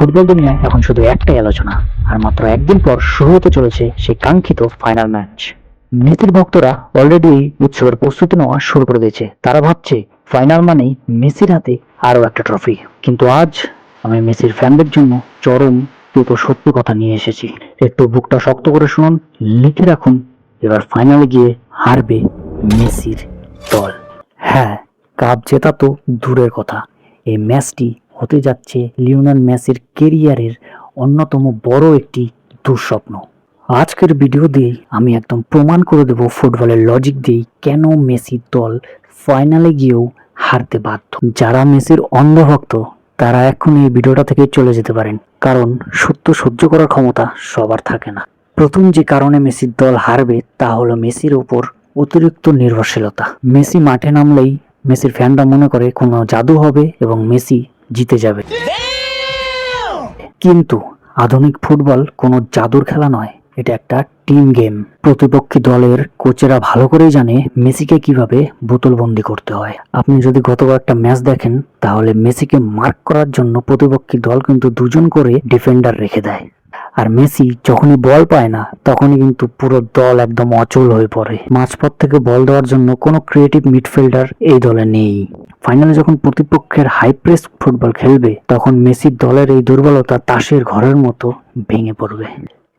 Football দুনিয়ায় এখন শুধু একটাই আলোচনা, আর মাত্র একদিন পর শুরু হতে চলেছে সেই কাঙ্ক্ষিত ফাইনাল ম্যাচ। মেসির ভক্তরা অলরেডি এই উৎসবের প্রস্তুতি নেওয়া শুরু করে দিয়েছে। তারা ভাবছে ফাইনাল মানেই মেসির হাতে আরও একটা ট্রফি। কিন্তু আজ আমি মেসির ফ্যানদের জন্য চরম দুটো সত্যি কথা নিয়ে এসেছি। একটু বুকটা শক্ত করে শুনুন, লিখে রাখুন, এবার ফাইনালে গিয়ে হারবে মেসির দল। হ্যাঁ, কাপ জেতা তো দূরের কথা, এই ম্যাচটি হতে যাচ্ছে লিওনেল মেসির কেরিয়ারের অন্যতম বড় একটি দুঃস্বপ্ন। আজকের ভিডিও দিয়ে আমি একদম প্রমাণ করে দেব ফুটবলের লজিক দিয়ে কেন মেসির দল ফাইনালে গিয়েও হারতে বাধ্য। যারা মেসির অন্ধভক্ত তারা এখন এই ভিডিওটা থেকে চলে যেতে পারেন, কারণ সত্য সহ্য করার ক্ষমতা সবার থাকে না। প্রথম যে কারণে মেসির দল হারবে তা হলো মেসির উপর অতিরিক্ত নির্ভরশীলতা। মেসি মাঠে নামলেই মেসির ফ্যানরা মনে করে কোনো জাদু হবে এবং মেসি জিতে যাবে। কিন্তু আধুনিক ফুটবল কোনো জাদুর খেলা নয়, এটা একটা টিম গেম। প্রতিপক্ষী দলের কোচেরা ভালো করেই জানে মেসিকে কিভাবে বোতলবন্দি করতে হয়। আপনি যদি গতবার একটা ম্যাচ দেখেন তাহলে মেসিকে মার্ক করার জন্য প্রতিপক্ষী দল কিন্তু দুজন করে ডিফেন্ডার রেখে দেয়, আর মেসি যখনই বল পায় না তখনই কিন্তু পুরো দল একদম অচল হয়ে পড়ে। মাঝপথ থেকে বল দেওয়ার জন্য কোনো ক্রিয়েটিভ মিডফিল্ডার এই দলে নেই। ফাইনালে যখন প্রতিপক্ষের হাই প্রেস ফুটবল খেলবে তখন মেসির দলের এই দুর্বলতা তাসের ঘরের মতো ভেঙে পড়বে।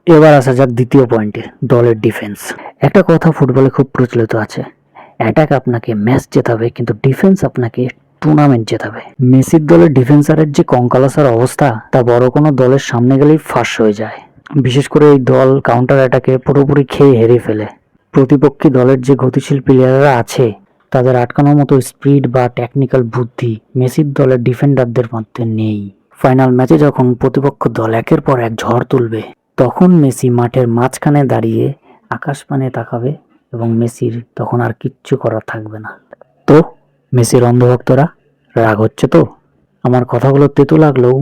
এবার আসা যাক দ্বিতীয় পয়েন্টে, দলের ডিফেন্স। একটা কথা ফুটবলে খুব প্রচলিত আছে, অ্যাটাক আপনাকে ম্যাচ জেতাবে কিন্তু ডিফেন্স আপনাকে টুর্নামেন্ট জেতাবে। মেসির দলের ডিফেন্সারের যে কঙ্কালসার অবস্থা তা বড় কোনো দলের সামনে গেলেই ফাঁস হয়ে যায়। বিশেষ করে এই দল কাউন্টার অ্যাটাকে পুরোপুরি খেয়ে হেরে ফেলে। প্রতিপক্ষী দলের যে গতিশীল প্লেয়াররা আছে তাদের আটকানোর মতো স্পিড বা টেকনিক্যাল বুদ্ধি মেসির দলের ডিফেন্ডারদের মধ্যে নেই। ফাইনাল ম্যাচে যখন প্রতিপক্ষ দল একের পর এক ঝড় তুলবে তখন মেসি মাঠের মাঝখানে দাঁড়িয়ে আকাশপানে তাকাবে এবং মেসির তখন আর কিচ্ছু করার থাকবে না। তো মেসির অন্ধভক্তরা রাগ হচ্ছে তো? আমার কথাগুলো তেতো লাগলেও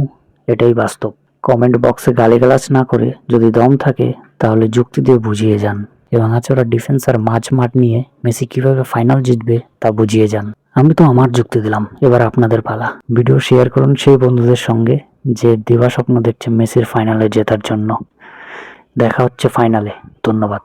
এটাই বাস্তব। কমেন্ট বক্সে গালিগালাজ না করে যদি দম থাকে তাহলে যুক্তি দিয়ে বুঝিয়ে যান। এবং আচরা ডিফেন্স আর মাঠ নিয়ে মেসি কিভাবে ফাইনাল জিতবে তা বুঝিয়ে যান। আমি তো আমার যুক্তি দিলাম, এবার আপনাদের পালা। ভিডিও শেয়ার করুন সেই বন্ধুদের সঙ্গে যে দিবা স্বপ্ন দেখছে মেসির ফাইনালে জেতার জন্য। দেখা হচ্ছে ফাইনালে। ধন্যবাদ।